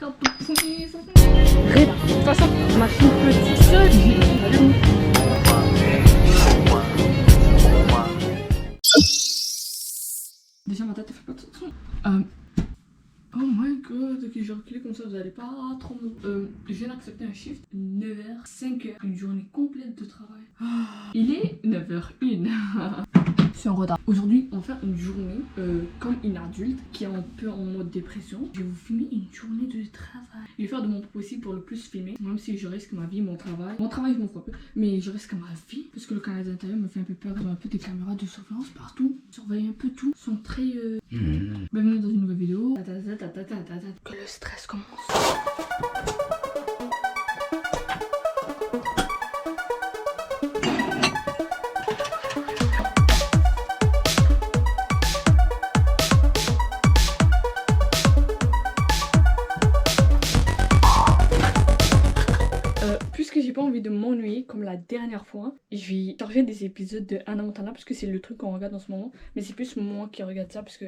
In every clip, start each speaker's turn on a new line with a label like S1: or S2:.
S1: regarde tout pourri. De toute façon, ma fille petite seule. Déjà, ma tête, elle fait pas de son. Oh my god, ok, j'ai reculé comme ça, vous allez pas trop me... je viens d'accepter un shift, 9h, 5h, une journée complète de travail. Il est 9h01. Je suis en retard. Aujourd'hui, on va faire une journée comme une adulte qui est un peu en mode dépression. Je vais vous filmer une journée de travail. Je vais faire de mon possible pour le plus filmer, même si je risque ma vie, mon travail. Mon travail, je m'en fous un peu, mais je risque ma vie parce que le Canada intérieur me fait un peu peur. Ils ont un peu des caméras de surveillance partout, ils surveillent un peu tout. Ils sont très... Bienvenue dans une nouvelle vidéo. Que le stress commence. Puisque j'ai pas envie de m'ennuyer comme la dernière fois, je vais charger des épisodes de Hannah Montana parce que c'est le truc qu'on regarde en ce moment. Mais c'est plus moi qui regarde ça parce que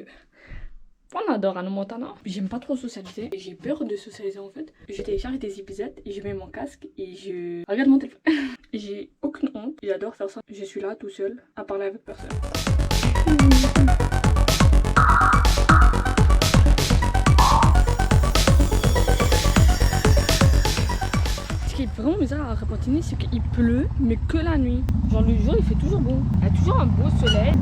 S1: on adore Hannah Montana. J'aime pas trop socialiser et j'ai peur de socialiser en fait. Je télécharge des épisodes et je mets mon casque et je regarde mon téléphone. J'ai aucune honte, j'adore faire ça. Je suis là tout seul à parler avec personne. Ce qui est vraiment bizarre à Repentigny, c'est qu'il pleut, mais que la nuit. Genre le jour, il fait toujours beau. Il y a toujours un beau soleil.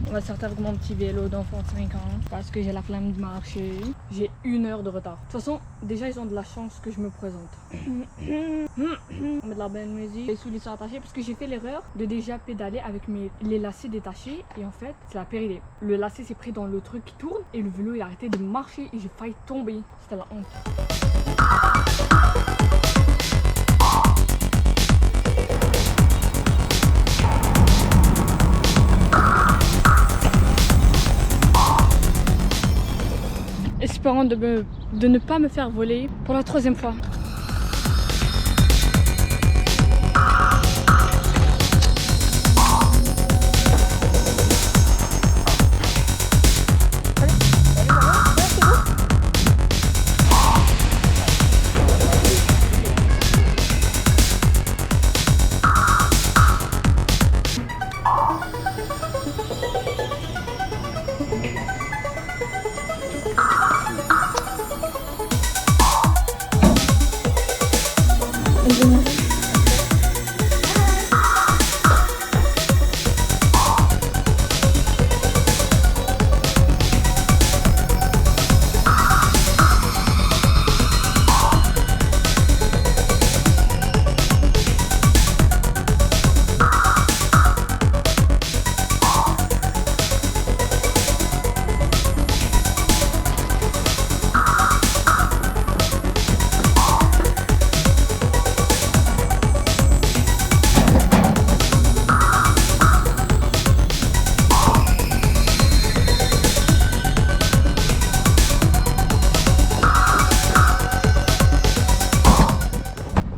S1: On va sortir avec mon petit vélo d'enfant de 5 ans parce que j'ai la flemme de marcher. J'ai 1 heure de retard. De toute façon, déjà, ils ont de la chance que je me présente. On met de la belle musique. Les souliers sont attachés parce que j'ai fait l'erreur de déjà pédaler avec les lacets détachés. Et en fait, c'est la pire idée. Le lacet s'est pris dans le truc qui tourne et le vélo il a arrêté de marcher et j'ai failli tomber. C'était la honte. Espérant de ne pas me faire voler pour la 3e fois.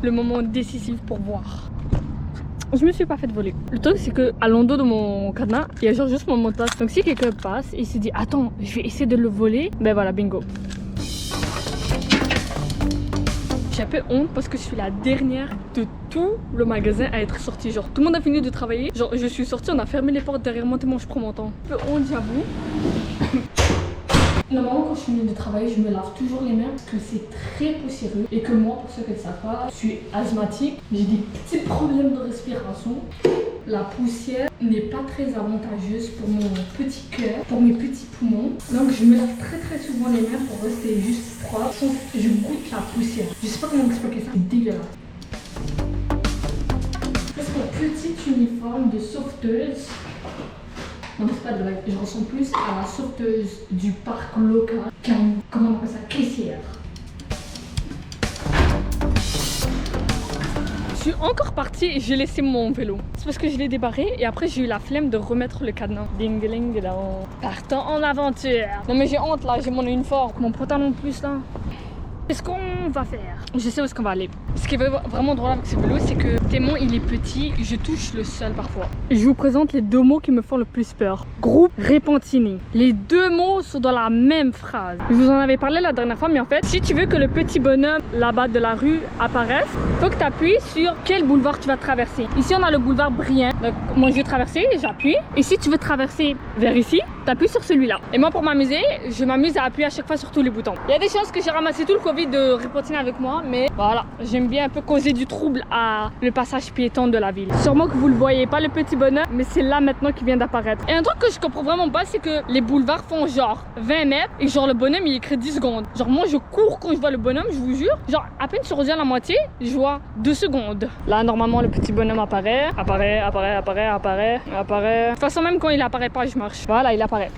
S1: Le moment décisif pour voir. Je me suis pas fait voler. Le truc c'est que à l'endos de mon cadenas, il y a genre juste mon mot de passe. Donc si quelqu'un passe et se dit attends, je vais essayer de le voler, ben voilà, bingo. J'ai un peu honte parce que je suis la dernière de tout le magasin à être sortie. Genre tout le monde a fini de travailler. Genre je suis sortie, on a fermé les portes derrière moi tellement je prends mon temps. Un peu honte, j'avoue. Normalement quand je finis de travailler, je me lave toujours les mains parce que c'est très poussiéreux et que moi, pour ceux qui ne le savent pas, je suis asthmatique, j'ai des petits problèmes de respiration. La poussière n'est pas très avantageuse pour mon petit cœur, pour mes petits poumons. Donc je me lave très souvent les mains pour rester juste propre. Je goûte la poussière. Je sais pas comment expliquer ça, c'est dégueulasse. C'est mon petit uniforme de sauveteuse. Non, c'est pas de blague, je ressemble plus à la sauveteuse du parc local qu'à une, comment on appelle ça, caissière. Je suis encore partie et j'ai laissé mon vélo. C'est parce que je l'ai débarré et après j'ai eu la flemme de remettre le cadenas. Ding-ling, partons en aventure. Non mais j'ai honte là, j'ai mon uniforme, mon pantalon plus là.
S2: Qu'est-ce qu'on va faire? Je sais où est-ce qu'on va aller. Ce qui est vraiment drôle avec ce vélo, c'est que tellement il est petit, je touche le sol parfois. Je vous présente les deux mots qui me font le plus peur. Groupe Repentigny. Les deux mots sont dans la même phrase. Je vous en avais parlé la dernière fois, mais en fait, si tu veux que le petit bonhomme là-bas de la rue apparaisse, faut que tu appuies sur quel boulevard tu vas traverser. Ici, on a le boulevard Briand. Donc, moi, je vais traverser, j'appuie. Et si tu veux traverser vers ici, tu appuies sur celui-là. Et moi, pour m'amuser, je m'amuse à appuyer à chaque fois sur tous les boutons. Il y a des chances que j'ai ramassé tout le Covid de Repentigny avec moi, mais voilà, j'aime bien un peu causer du trouble à le passage piéton de la ville. Sûrement que vous le voyez pas, le petit bonhomme, mais c'est là maintenant qu'il vient d'apparaître. Et un truc que je comprends vraiment pas, c'est que les boulevards font genre 20 mètres et genre le bonhomme il écrit 10 secondes. Genre moi je cours quand je vois le bonhomme, je vous jure. Genre à peine je reviens à la moitié, je vois 2 secondes. Là normalement le petit bonhomme apparaît. De toute façon même quand il apparaît pas je marche. Voilà il apparaît.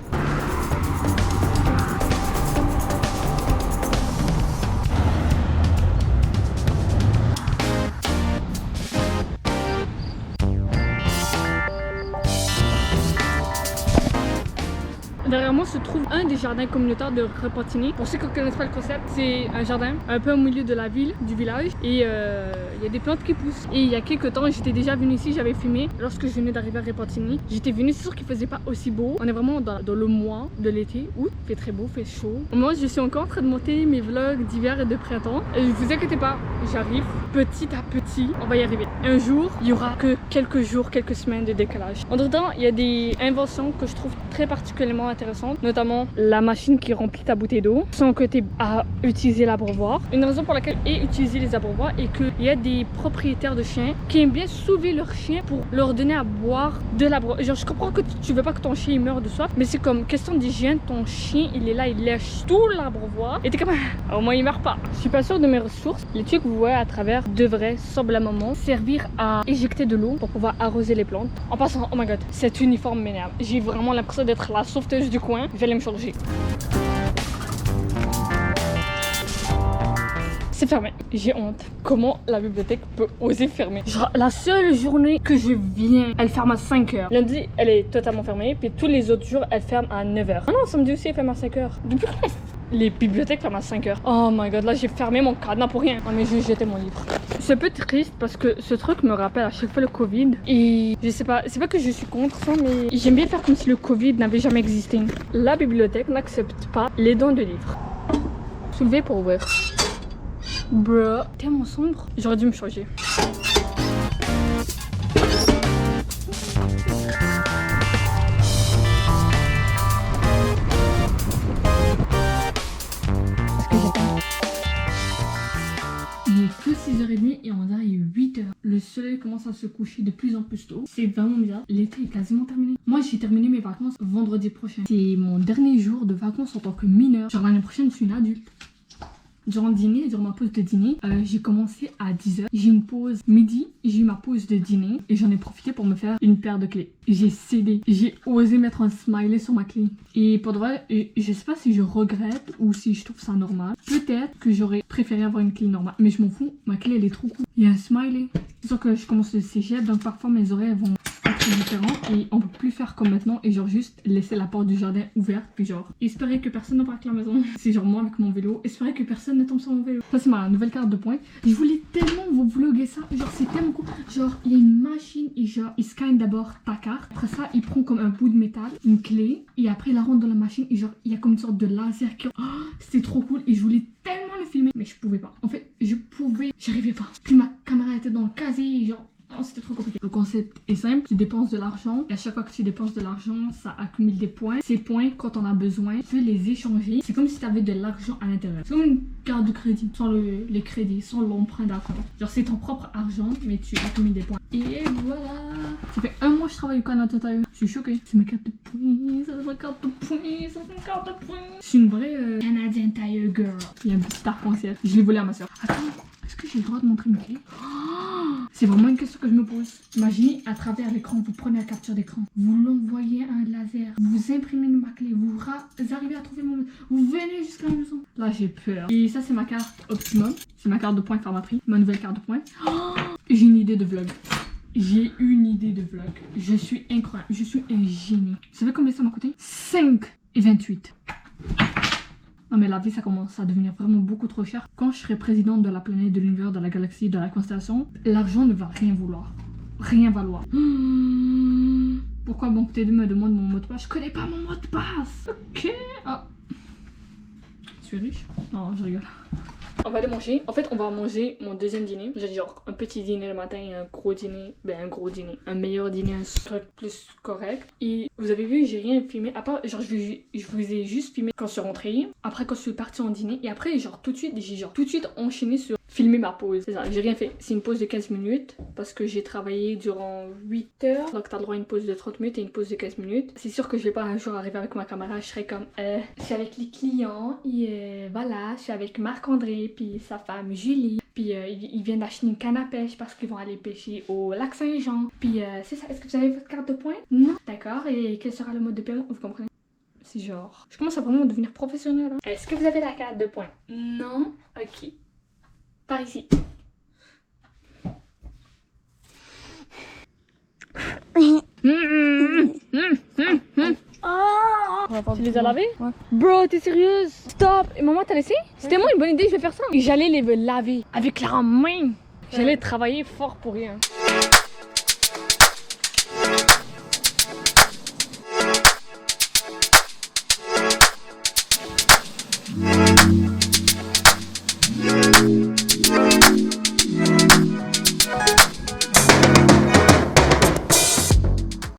S2: Derrière moi se trouve un des jardins communautaires de Repentigny. Pour ceux qui ne connaissent pas le concept, c'est un jardin un peu au milieu de la ville, du village. Et il y a des plantes qui poussent. Et il y a quelques temps, j'étais déjà venue ici, j'avais filmé. Lorsque je venais d'arriver à Repentigny, j'étais venue, c'est sûr qu'il faisait pas aussi beau. On est vraiment dans le mois de l'été où il fait très beau, il fait chaud. Moi, je suis encore en train de monter mes vlogs d'hiver et de printemps. Et vous inquiétez pas, j'arrive petit à petit, on va y arriver. Un jour, il y aura que quelques jours, quelques semaines de décalage. Entre temps, il y a des inventions que je trouve très particulièrement intéressantes, notamment la machine qui remplit ta bouteille d'eau sans que tu aies à utiliser l'abreuvoir. Une raison pour laquelle est utiliser les abreuvoirs est qu'il y a des propriétaires de chiens qui aiment bien soulever leurs chiens pour leur donner à boire de l'abreuvoir. Genre, je comprends que tu veux pas que ton chien meure de soif, mais c'est comme question d'hygiène, ton chien il est là, il lèche tout l'abreuvoir et t'es comme au moins il meurt pas. Je suis pas sûre de mes ressources. Les tuyaux que vous voyez à travers devraient semblamment servir à éjecter de l'eau pour pouvoir arroser les plantes. En passant, oh my god, cet uniforme m'énerve. J'ai vraiment l'impression d'être la sauveteuse du coin. Je vais aller me changer. C'est fermé. J'ai honte. Comment la bibliothèque peut oser fermer? Genre, la seule journée que je viens, elle ferme à 5h. Lundi, elle est totalement fermée. Puis tous les autres jours, elle ferme à 9h. Ah non, samedi aussi, elle ferme à 5h. Depuis quand les bibliothèques ferment à 5h? Oh my god, là j'ai fermé mon cadenas pour rien. Oh mais j'ai jeté mon livre. C'est un peu triste parce que ce truc me rappelle à chaque fois le Covid. Et je sais pas, c'est pas que je suis contre ça, mais j'aime bien faire comme si le Covid n'avait jamais existé. La bibliothèque n'accepte pas les dons de livres. Soulever pour ouvrir. Bruh, tellement sombre. J'aurais dû me changer.
S1: Il n'est que 6h30 et on dirait 8h. Le soleil commence à se coucher de plus en plus tôt. C'est vraiment bizarre. L'été est quasiment terminé. Moi, j'ai terminé mes vacances vendredi prochain. C'est mon dernier jour de vacances en tant que mineur. Genre l'année prochaine, je suis une adulte. Durant le dîner, durant ma pause de dîner, j'ai commencé à 10h. J'ai une pause midi, j'ai eu ma pause de dîner et j'en ai profité pour me faire une paire de clés. J'ai cédé, j'ai osé mettre un smiley sur ma clé. Et pour de vrai, je sais pas si je regrette ou si je trouve ça normal. Peut-être que j'aurais préféré avoir une clé normale, mais je m'en fous, ma clé elle est trop cool. Il y a un smiley. C'est sûr que je commence le cégep, donc parfois mes oreilles vont être différentes et on peut plus faire comme maintenant et genre juste laisser la porte du jardin ouverte puis genre espérer que personne ne braque la maison. C'est genre moi avec mon vélo, espérer que personne ne tombe sur mon vélo. Ça c'est ma nouvelle carte de points. Je voulais tellement vous vlogger ça, genre c'est tellement cool. Genre il y a une machine et genre il scanne d'abord ta carte. Après ça il prend comme un bout de métal, une clé et après il la rentre dans la machine et genre il y a comme une sorte de laser qui... Oh, c'était trop cool et je voulais tellement le filmer mais je pouvais pas. En fait j'arrivais pas. Puis ma caméra était dans le casier et genre... Oh, c'était trop compliqué. Le concept est simple, tu dépenses de l'argent et à chaque fois que tu dépenses de l'argent, ça accumule des points. Ces points, quand on a besoin, tu peux les échanger. C'est comme si tu avais de l'argent à l'intérieur. C'est comme une carte de crédit, sans les crédits, sans l'emprunt d'argent. Genre c'est ton propre argent, mais tu accumules des points. Et voilà. Ça fait un mois que je travaille au Canada Tire. Je suis choquée. C'est ma carte de points, c'est ma carte de points, c'est ma carte de points. Je suis une vraie Canadian Tire girl. Il y a un petit arc-en-ciel. Je l'ai volé à ma soeur. Attends, est-ce que j'ai le droit de montrer mes clés? C'est vraiment une question que je me pose. Imaginez à travers l'écran, vous prenez la capture d'écran, vous l'envoyez à un laser, vous imprimez ma clé, vous arrivez à trouver mon... Vous venez jusqu'à la maison. Là j'ai peur. Et ça c'est ma carte Optimum. C'est ma carte de points Pharmaprix. Ma nouvelle carte de points. Oh, j'ai une idée de vlog. J'ai une idée de vlog. Je suis incroyable. Je suis un génie. Vous savez combien ça m'a coûté? 5,28. Non Non mais la vie ça commence à devenir vraiment beaucoup trop cher. Quand je serai présidente de la planète, de l'univers, de la galaxie, de la constellation, l'argent ne va rien vouloir. Rien valoir. Pourquoi Banque T2 me demande mon mot de passe? Je connais pas mon mot de passe. Ok. Ah. Je suis riche? Non, je rigole. On va aller manger. En fait, on va manger mon deuxième dîner. J'ai genre un petit dîner le matin et un gros dîner. Ben, un gros dîner. Un meilleur dîner, un truc plus correct. Et vous avez vu, j'ai rien filmé. À part, genre, je vous ai juste filmé quand je suis rentrée. Après, quand je suis partie en dîner. Et après, genre, tout de suite, j'ai genre tout de suite enchaîné sur filmer ma pause. C'est ça, j'ai rien fait. C'est une pause de 15 minutes. Parce que j'ai travaillé durant 8 heures. Donc, t'as le droit à une pause de 30 minutes et une pause de 15 minutes. C'est sûr que je vais pas un jour arriver avec ma caméra. Je serai comme, je suis avec les clients. Et voilà, je suis avec Marc-André. Puis sa femme Julie, puis ils viennent d'acheter une canne à pêche parce qu'ils vont aller pêcher au lac Saint-Jean. Puis c'est ça, est-ce que vous avez votre carte de points? Non. D'accord, et quel sera le mode de paiement? Vous comprenez? C'est genre, je commence à vraiment devenir professionnelle. Hein. Est-ce que vous avez la carte de points? Non. Ok. Par ici. Tu les as lavés?
S2: Ouais. Bro, t'es sérieuse? Stop! Et maman, t'as laissé? C'était moi une bonne idée, je vais faire ça. J'allais les laver avec la main. J'allais travailler fort pour rien.